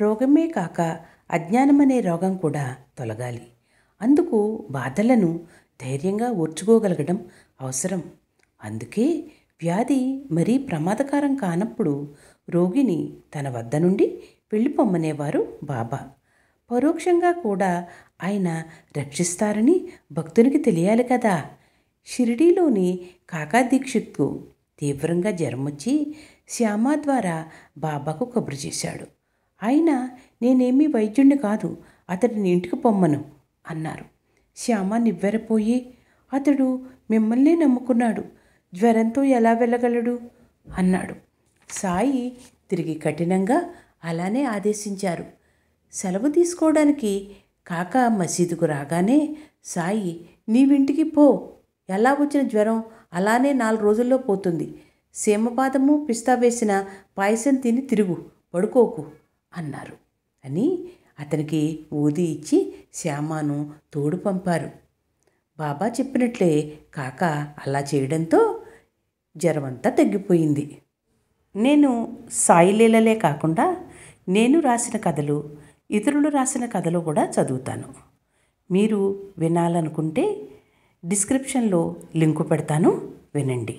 రోగమే కాక అజ్ఞానమనే రోగం కూడా తొలగాలి. అందుకు బాధలను ధైర్యంగా ఓర్చుకోగలగడం అవసరం. అందుకే వ్యాధి మరీ ప్రమాదకరం కానప్పుడు రోగిని తన వద్ద నుండి వెళ్ళిపొమ్మనేవారు బాబా. పరోక్షంగా కూడా ఆయన రక్షిస్తారని భక్తునికి తెలియాలి కదా. షిరిడీలోని కాకా దీక్షిత్కు తీవ్రంగా జ్వరం వచ్చి శ్యామ ద్వారా బాబాకు కబురు చేశాడు. ఆయన నేనేమీ వైద్యుణ్ణి కాదు, అతడిని ఇంటికి పొమ్మను అన్నారు. శ్యామ నివ్వెరపోయి అతడు మిమ్మల్నే నమ్ముకున్నాడు, జ్వరంతో ఎలా వెళ్ళగలడు అన్నాడు. సాయి తిరిగి కఠినంగా అలానే ఆదేశించారు. సెలవు తీసుకోవడానికి కాకా మసీదుకు రాగానే సాయి నీవింటికి పో, ఎలా వచ్చిన జ్వరం అలానే 4 రోజుల్లో పోతుంది. సీమపాదము పిస్తా వేసిన పాయసం తిని తిరుగు, పడుకోకు అన్నారు అని అతనికి ఊది ఇచ్చి శ్యామను తోడు పంపారు. బాబా చెప్పినట్లే కాక అలా చేయడంతో జ్వరమంతా తగ్గిపోయింది. నేను సాయి లీలలే కాకుండా నేను రాసిన కథలు, ఇతరులు రాసిన కథలు కూడా చదువుతాను. మీరు వినాలనుకుంటే డిస్క్రిప్షన్లో లింకు పెడతాను, వినండి.